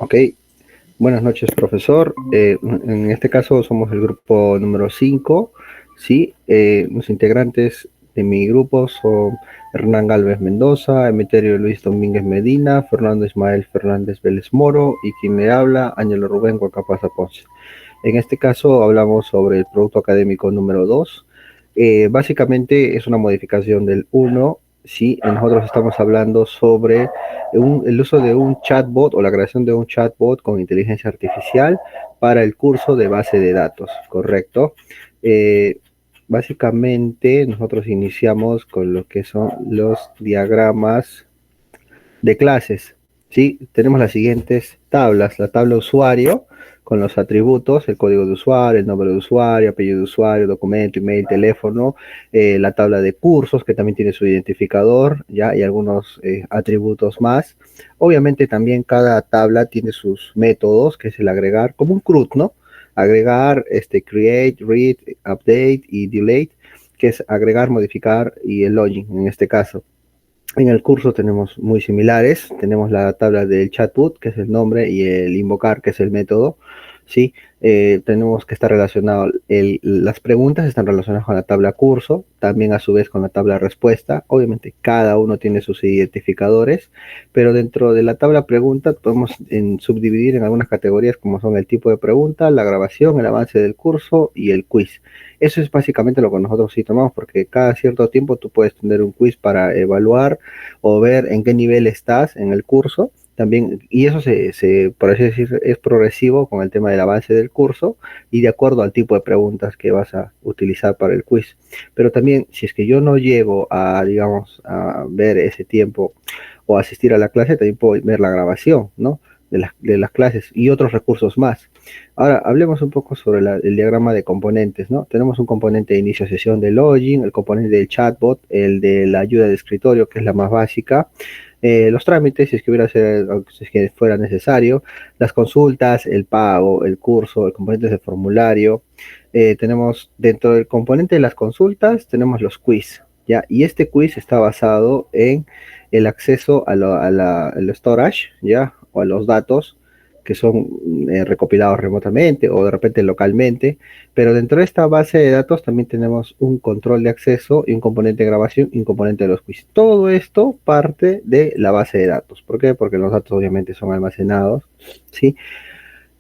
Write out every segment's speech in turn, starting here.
Ok, buenas noches, profesor. En este caso somos el grupo número 5. ¿Sí? Los integrantes de mi grupo son Hernán Galvez Mendoza, Emeterio Luis Domínguez Medina, Fernando Ismael Fernández Vélez Moro y quien le habla, Ángelo Rubén Guacapaza Ponce. En este caso hablamos sobre el producto académico número 2. Básicamente es una modificación del 1. Sí, nosotros estamos hablando sobre el uso de un chatbot o la creación de un chatbot con inteligencia artificial para el curso de base de datos, ¿correcto? Eh, Básicamente nosotros iniciamos con lo que son los diagramas de clases. ¿Sí? Tenemos las siguientes tablas. La tabla usuario con los atributos, el código de usuario, el nombre de usuario, apellido de usuario, documento, email, teléfono, la tabla de cursos que también tiene su identificador, ya, y algunos atributos más. Obviamente también cada tabla tiene sus métodos, que es el agregar, como un CRUD, ¿no? Agregar, create, read, update y delete, que es agregar, modificar y el login en este caso. En el curso tenemos muy similares, tenemos la tabla del chatbot, que es el nombre, y el invocar, que es el método, ¿sí? Tenemos que estar relacionado, las preguntas están relacionadas con la tabla curso, también a su vez con la tabla respuesta, obviamente cada uno tiene sus identificadores, pero dentro de la tabla pregunta podemos subdividir en algunas categorías como son el tipo de pregunta, la grabación, el avance del curso y el quiz. Eso es básicamente lo que nosotros sí tomamos, porque cada cierto tiempo tú puedes tener un quiz para evaluar o ver en qué nivel estás en el curso. También, y eso por así decir, es progresivo con el tema del avance del curso y de acuerdo al tipo de preguntas que vas a utilizar para el quiz. Pero también, si es que yo no llego a, digamos, a ver ese tiempo o asistir a la clase, también puedo ver la grabación, ¿no? De las clases y otros recursos más. Ahora, hablemos un poco sobre el diagrama de componentes, ¿no? Tenemos un componente de inicio de sesión de login, el componente del chatbot, el de la ayuda de escritorio, que es la más básica, los trámites, si es que si es que fuera necesario, las consultas, el pago, el curso, el componente de formulario. Tenemos dentro del componente de las consultas, tenemos los quiz, ¿ya? Y este quiz está basado en el acceso al storage, ¿ya? O a los datos que son recopilados remotamente o de repente localmente, pero dentro de esta base de datos también tenemos un control de acceso y un componente de grabación y un componente de los quiz. Todo esto parte de la base de datos. ¿Por qué? Porque los datos obviamente son almacenados, ¿sí?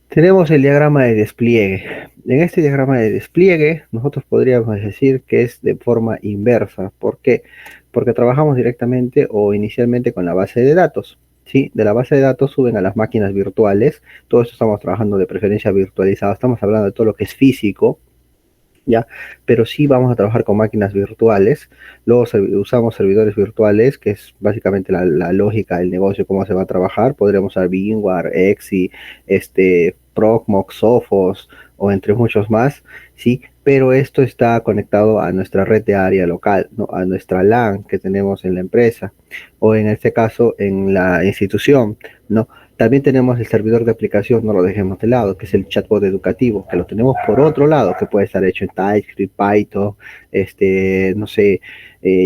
Tenemos el diagrama de despliegue. En este diagrama de despliegue, nosotros podríamos decir que es de forma inversa. ¿Por qué? Porque trabajamos directamente o inicialmente con la base de datos. ¿Sí? De la base de datos suben a las máquinas virtuales. Todo esto estamos trabajando de preferencia virtualizado. Estamos hablando de todo lo que es físico, ¿ya? Pero sí vamos a trabajar con máquinas virtuales. Luego usamos servidores virtuales, que es básicamente la lógica del negocio, cómo se va a trabajar. Podríamos usar VMware, Exi, Proxmox, Sophos, o entre muchos más, ¿sí? Pero esto está conectado a nuestra red de área local, ¿no? A nuestra LAN que tenemos en la empresa, o en este caso en la institución, ¿no? También tenemos el servidor de aplicación, no lo dejemos de lado, que es el chatbot educativo, que lo tenemos por otro lado, que puede estar hecho en TypeScript, Python, no sé,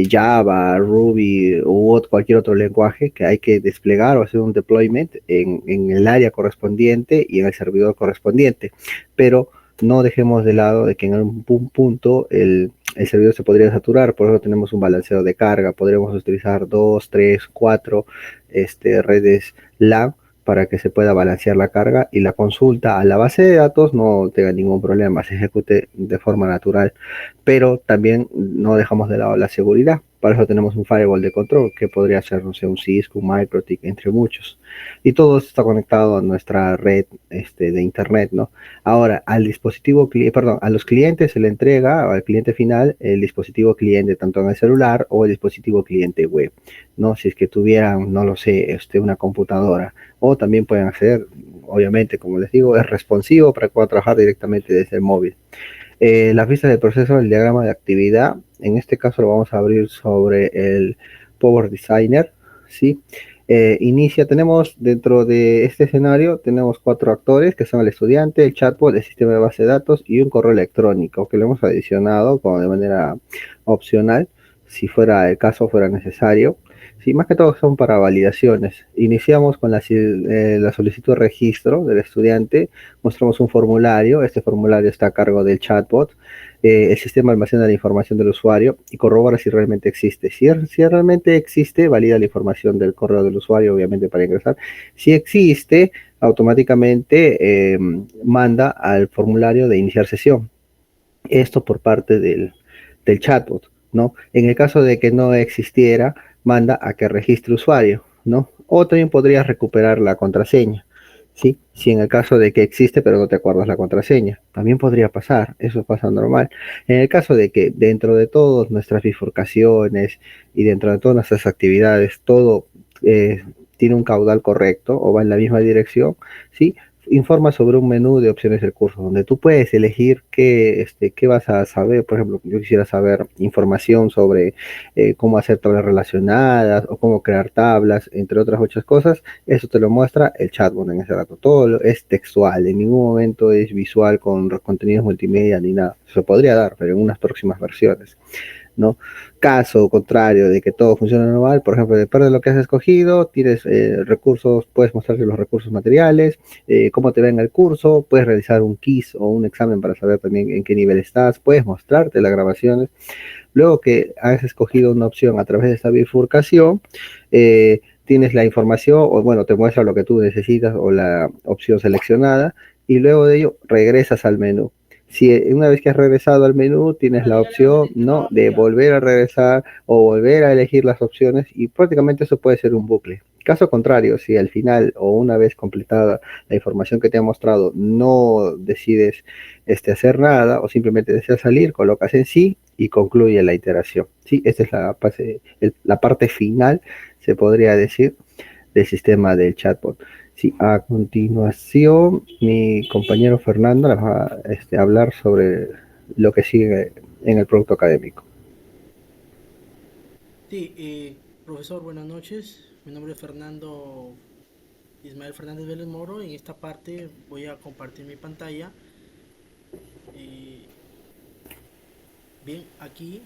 Java, Ruby u cualquier otro lenguaje que hay que desplegar o hacer un deployment en el área correspondiente y en el servidor correspondiente. Pero no dejemos de lado de que en algún punto el servidor se podría saturar, por eso tenemos un balanceo de carga, podríamos utilizar 2, 3, 4 redes LAN para que se pueda balancear la carga y la consulta a la base de datos no tenga ningún problema, se ejecute de forma natural, pero también no dejamos de lado la seguridad. Para eso tenemos un firewall de control que podría ser, no sé, un Cisco, un MikroTik, entre muchos. Y todo esto está conectado a nuestra red de internet, ¿no? Ahora, al dispositivo, perdón, a los clientes se le entrega, al cliente final, el dispositivo cliente, tanto en el celular o el dispositivo cliente web, ¿no? Si es que tuvieran, no lo sé, una computadora, o también pueden hacer, obviamente, como les digo, es responsivo para que puedan trabajar directamente desde el móvil. Las vistas del proceso, el diagrama de actividad, en este caso lo vamos a abrir sobre el Power Designer, ¿sí? Tenemos dentro de este escenario, tenemos 4 actores que son el estudiante, el chatbot, el sistema de base de datos y un correo electrónico que lo hemos adicionado como de manera opcional, si fuera el caso, fuera necesario. Sí, más que todo son para validaciones. Iniciamos con la solicitud de registro del estudiante, mostramos un formulario, este formulario está a cargo del chatbot, el sistema almacena la información del usuario y corrobora si realmente existe. Si realmente existe, valida la información del correo del usuario, obviamente, para ingresar. Si existe, automáticamente manda al formulario de iniciar sesión. Esto por parte del chatbot, ¿no? En el caso de que no existiera, manda a que registre usuario, ¿no? O también podrías recuperar la contraseña, ¿sí? Si en el caso de que existe pero no te acuerdas la contraseña, también podría pasar, eso pasa normal. En el caso de que dentro de todas nuestras bifurcaciones y dentro de todas nuestras actividades, todo tiene un caudal correcto o va en la misma dirección, ¿sí? Informa sobre un menú de opciones del curso, donde tú puedes elegir qué vas a saber. Por ejemplo, yo quisiera saber información sobre cómo hacer tablas relacionadas o cómo crear tablas, entre otras muchas cosas. Eso te lo muestra el chatbot en ese rato. Todo es textual, en ningún momento es visual con contenidos multimedia ni nada. Se podría dar, pero en unas próximas versiones, ¿no? Caso contrario de que todo funcione normal, por ejemplo, depende de lo que has escogido, tienes recursos, puedes mostrarte los recursos materiales, cómo te va en el curso, puedes realizar un quiz o un examen para saber también en qué nivel estás, puedes mostrarte las grabaciones. Luego que has escogido una opción a través de esta bifurcación, tienes la información, o bueno, te muestra lo que tú necesitas o la opción seleccionada, y luego de ello regresas al menú. Si una vez que has regresado al menú, tienes la opción, ¿no?, de volver a regresar o volver a elegir las opciones, y prácticamente eso puede ser un bucle. Caso contrario, si al final o una vez completada la información que te ha mostrado no decides hacer nada o simplemente deseas salir, colocas en sí y concluye la iteración. Sí, esta es la parte final, se podría decir, del sistema del chatbot. Sí, a continuación, mi compañero Fernando nos va a hablar sobre lo que sigue en el producto académico. Sí, profesor, buenas noches. Mi nombre es Fernando Ismael Fernández Vélez Moro. En esta parte voy a compartir mi pantalla. Eh, bien, aquí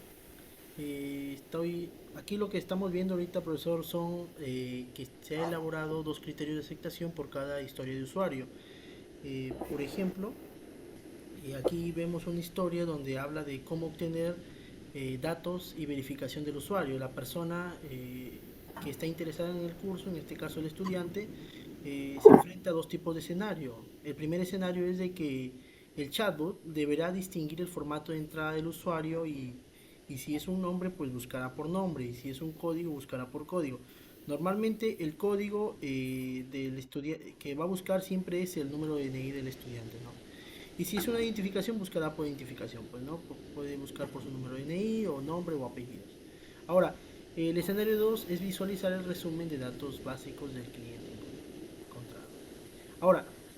lo que estamos viendo ahorita, profesor, son que se ha elaborado dos criterios de aceptación por cada historia de usuario. Por ejemplo, aquí vemos una historia donde habla de cómo obtener datos y verificación del usuario. La persona que está interesada en el curso, en este caso el estudiante, se enfrenta a dos tipos de escenario. El primer escenario es de que el chatbot deberá distinguir el formato de entrada del usuario y si es un nombre, pues buscará por nombre, y si es un código, buscará por código. Normalmente el código del estudiante que va a buscar siempre es el número de DNI del estudiante, ¿no? Y si es una identificación, buscará por identificación, pues no, puede buscar por su número de DNI o nombre o apellidos. Ahora, el escenario 2 es visualizar el resumen de datos básicos del cliente encontrado.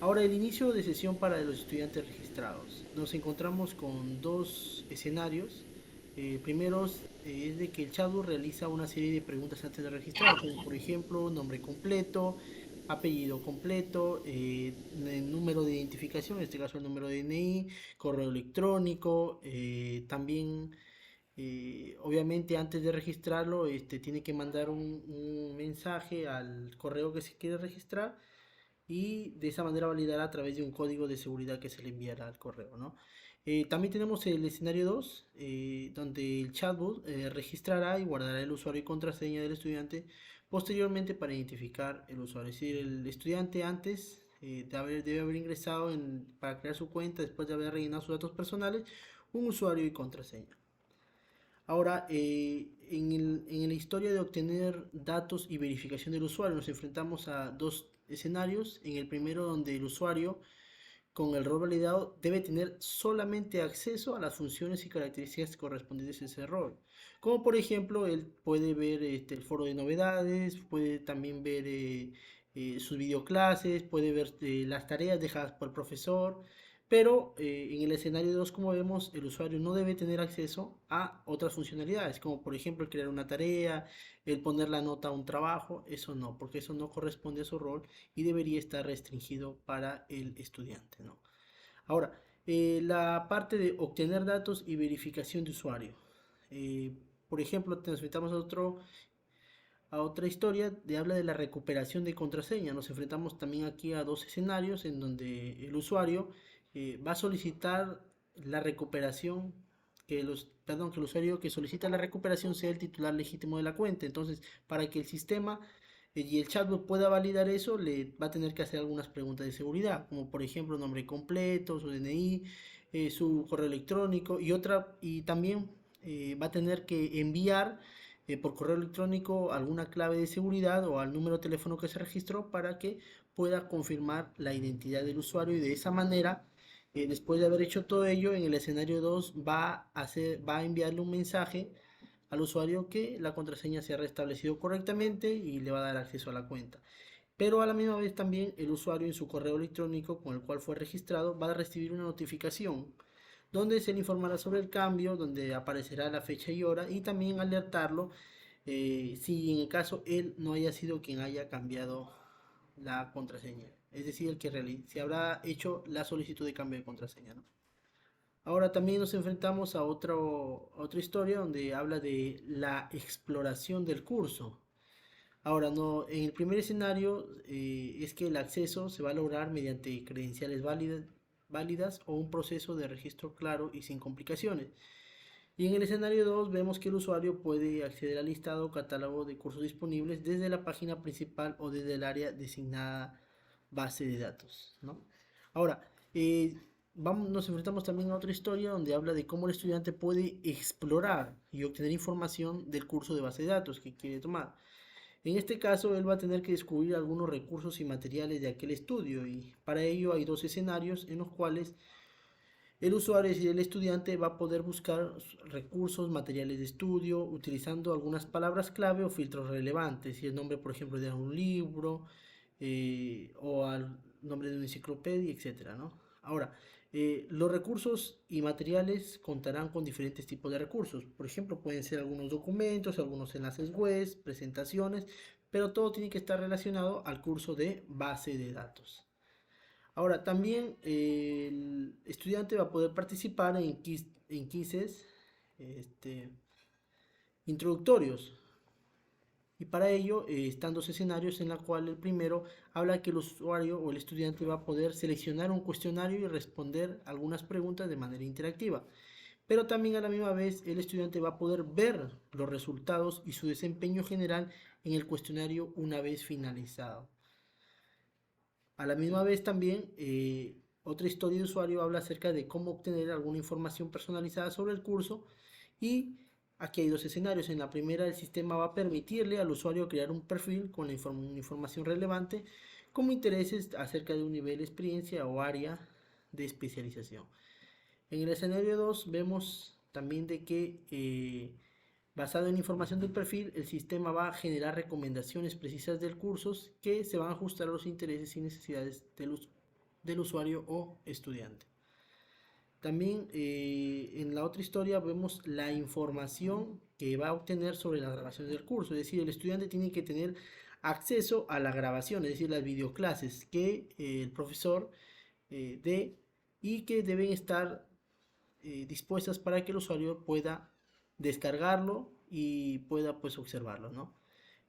Ahora el inicio de sesión para los estudiantes registrados. Nos encontramos con dos escenarios. Primero es de que el chatbot realiza una serie de preguntas antes de registrar, como por ejemplo nombre completo, apellido completo, número de identificación, en este caso el número de DNI, correo electrónico, también obviamente antes de registrarlo tiene que mandar un mensaje al correo que se quiere registrar y de esa manera validará a través de un código de seguridad que se le enviará al correo, ¿no? También tenemos el escenario 2, donde el chatbot registrará y guardará el usuario y contraseña del estudiante posteriormente para identificar el usuario. Es decir, el estudiante antes debe haber ingresado para crear su cuenta, después de haber rellenado sus datos personales, un usuario y contraseña. Ahora, en la historia de obtener datos y verificación del usuario, nos enfrentamos a dos escenarios. En el primero, donde el usuario con el rol validado debe tener solamente acceso a las funciones y características correspondientes a ese rol. Como por ejemplo, él puede ver el foro de novedades, puede también ver sus videoclases, puede ver las tareas dejadas por el profesor, pero en el escenario 2, como vemos, el usuario no debe tener acceso a otras funcionalidades, como por ejemplo el crear una tarea, el poner la nota a un trabajo, eso no, porque eso no corresponde a su rol y debería estar restringido para el estudiante, ¿no? Ahora, la parte de obtener datos y verificación de usuario. Eh, por ejemplo, nos metamos a otro a otra historia de habla de la recuperación de contraseña. Nos enfrentamos también aquí a dos escenarios en donde el usuario va a solicitar la recuperación, que el usuario que solicita la recuperación sea el titular legítimo de la cuenta. Entonces, para que el sistema y el chatbot pueda validar eso, le va a tener que hacer algunas preguntas de seguridad, como por ejemplo nombre completo, su DNI, su correo electrónico y también va a tener que enviar por correo electrónico alguna clave de seguridad o al número de teléfono que se registró para que pueda confirmar la identidad del usuario, y de esa manera, después de haber hecho todo ello, en el escenario 2 va a enviarle un mensaje al usuario que la contraseña se ha restablecido correctamente y le va a dar acceso a la cuenta. Pero a la misma vez también el usuario en su correo electrónico con el cual fue registrado va a recibir una notificación donde se le informará sobre el cambio, donde aparecerá la fecha y hora, y también alertarlo si en el caso él no haya sido quien haya cambiado la contraseña, es decir, el que se habrá hecho la solicitud de cambio de contraseña, ¿no? Ahora también nos enfrentamos a otra historia donde habla de la exploración del curso. Ahora, no, en el primer escenario es que el acceso se va a lograr mediante credenciales válidas o un proceso de registro claro y sin complicaciones. Y en el escenario 2 vemos que el usuario puede acceder al listado o catálogo de cursos disponibles desde la página principal o desde el área designada base de datos, ¿no? Ahora, nos enfrentamos también a otra historia donde habla de cómo el estudiante puede explorar y obtener información del curso de base de datos que quiere tomar. En este caso, él va a tener que descubrir algunos recursos y materiales de aquel estudio, y para ello hay dos escenarios en los cuales el usuario, es decir, el estudiante, va a poder buscar recursos, materiales de estudio, utilizando algunas palabras clave o filtros relevantes, si el nombre, por ejemplo, de un libro o al nombre de una enciclopedia, etcétera, ¿no? Ahora, los recursos y materiales contarán con diferentes tipos de recursos. Por ejemplo, pueden ser algunos documentos, algunos enlaces web, presentaciones, pero todo tiene que estar relacionado al curso de base de datos. Ahora, también el estudiante va a poder participar en quizzes este, introductorios. Y para ello están dos escenarios en los cuales el primero habla que el usuario o el estudiante va a poder seleccionar un cuestionario y responder algunas preguntas de manera interactiva. Pero también a la misma vez el estudiante va a poder ver los resultados y su desempeño general en el cuestionario una vez finalizado. A la misma vez también otra historia de usuario habla acerca de cómo obtener alguna información personalizada sobre el curso, y aquí hay dos escenarios. En la primera, el sistema va a permitirle al usuario crear un perfil con la información relevante como intereses acerca de un nivel de experiencia o área de especialización. En el escenario 2 vemos también de que basado en información del perfil, el sistema va a generar recomendaciones precisas del curso que se van a ajustar a los intereses y necesidades del usuario o estudiante. También en la otra historia vemos la información que va a obtener sobre las grabaciones del curso. Es decir, el estudiante tiene que tener acceso a la grabación, es decir, las videoclases que el profesor dé, y que deben estar dispuestas para que el usuario pueda descargarlo y pueda pues observarlo, ¿no?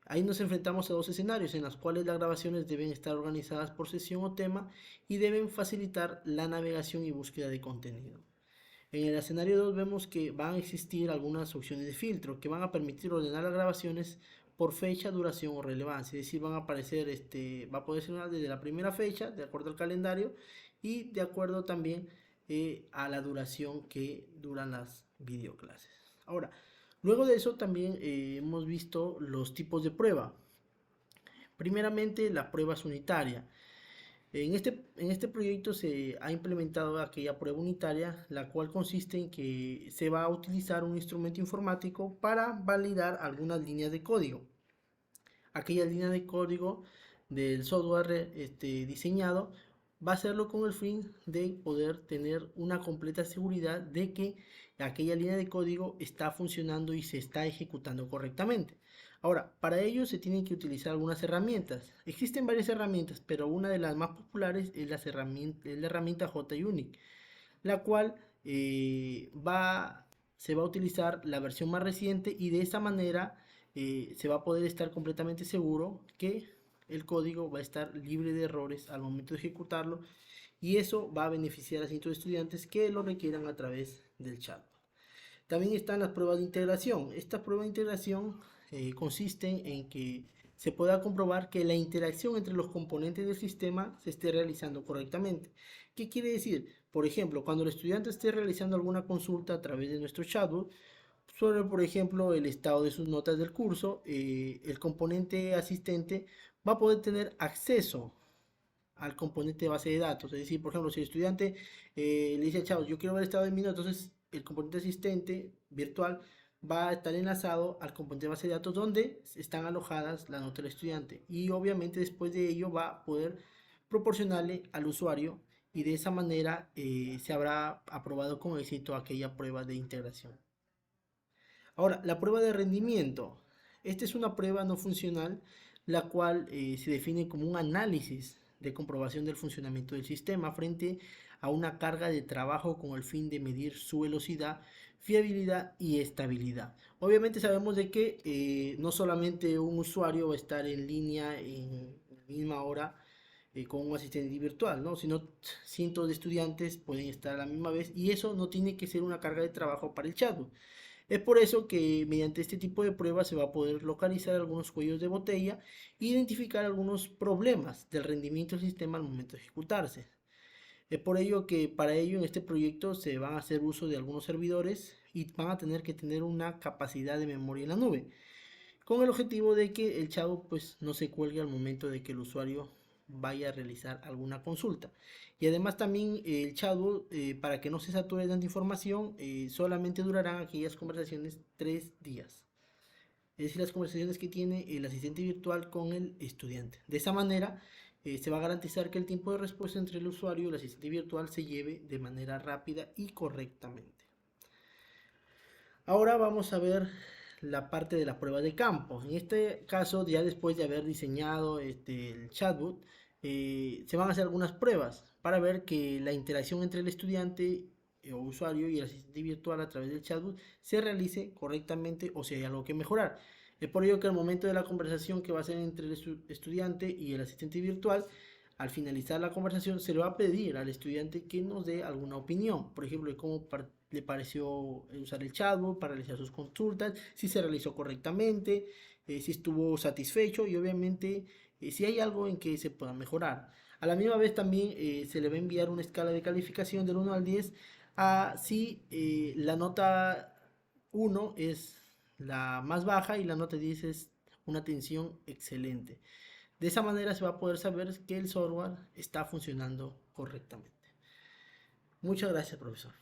Ahí nos enfrentamos a dos escenarios en los cuales las grabaciones deben estar organizadas por sesión o tema y deben facilitar la navegación y búsqueda de contenido. En el escenario 2 vemos que van a existir algunas opciones de filtro que van a permitir ordenar las grabaciones por fecha, duración o relevancia. Es decir, van a aparecer, va a poder ser desde la primera fecha, de acuerdo al calendario, y de acuerdo también a la duración que duran las videoclases. Ahora, luego de eso también hemos visto los tipos de prueba. Primeramente, la prueba es unitaria. En este proyecto se ha implementado aquella prueba unitaria, la cual consiste en que se va a utilizar un instrumento informático para validar algunas líneas de código. Aquella línea de código del software diseñado va a hacerlo con el fin de poder tener una completa seguridad de que aquella línea de código está funcionando y se está ejecutando correctamente. Ahora, para ello se tienen que utilizar algunas herramientas. Existen varias herramientas, pero una de las más populares es la herramienta JUnit, la cual se va a utilizar la versión más reciente, y de esa manera se va a poder estar completamente seguro que el código va a estar libre de errores al momento de ejecutarlo, y eso va a beneficiar a cientos de estudiantes que lo requieran a través del chat. También están las pruebas de integración. Estas pruebas de integración consisten en que se pueda comprobar que la interacción entre los componentes del sistema se esté realizando correctamente. ¿Qué quiere decir? Por ejemplo, cuando el estudiante esté realizando alguna consulta a través de nuestro chatbot sobre, por ejemplo, el estado de sus notas del curso, el componente asistente va a poder tener acceso al componente de base de datos. Es decir, por ejemplo, si el estudiante le dice, chao, yo quiero ver el estado de mi nota, entonces el componente asistente virtual va a estar enlazado al componente de base de datos donde están alojadas las notas del estudiante. Y obviamente después de ello va a poder proporcionarle al usuario, y de esa manera se habrá aprobado con éxito aquella prueba de integración. Ahora, la prueba de rendimiento. Esta es una prueba no funcional, la cual se define como un análisis de comprobación del funcionamiento del sistema frente a una carga de trabajo con el fin de medir su velocidad, fiabilidad y estabilidad. Obviamente sabemos de que no solamente un usuario va a estar en línea en la misma hora con un asistente virtual, ¿no? Sino cientos de estudiantes pueden estar a la misma vez, y eso no tiene que ser una carga de trabajo para el chatbot. Es por eso que mediante este tipo de pruebas se va a poder localizar algunos cuellos de botella e identificar algunos problemas del rendimiento del sistema al momento de ejecutarse. Es por ello que para ello en este proyecto se van a hacer uso de algunos servidores y van a tener que tener una capacidad de memoria en la nube, con el objetivo de que el chatbot pues no se cuelgue al momento de que el usuario vaya a realizar alguna consulta. Y además también el chatbot, para que no se sature de tanta información, solamente durarán aquellas conversaciones 3 días. Es decir, las conversaciones que tiene el asistente virtual con el estudiante. De esa manera se va a garantizar que el tiempo de respuesta entre el usuario y el asistente virtual se lleve de manera rápida y correctamente. Ahora vamos a ver la parte de la prueba de campo. En este caso, ya después de haber diseñado el chatbot, se van a hacer algunas pruebas para ver que la interacción entre el estudiante o usuario y el asistente virtual a través del chatbot se realice correctamente o si hay algo que mejorar. Es por ello que al momento de la conversación que va a ser entre el estudiante y el asistente virtual, al finalizar la conversación se le va a pedir al estudiante que nos dé alguna opinión, por ejemplo, de cómo le pareció usar el chatbot para realizar sus consultas, si se realizó correctamente, si estuvo satisfecho y obviamente si hay algo en que se pueda mejorar. A la misma vez también se le va a enviar una escala de calificación del 1 al 10 a si la nota 1 es la más baja y la nota 10 es una atención excelente. De esa manera se va a poder saber que el software está funcionando correctamente. Muchas gracias, profesor.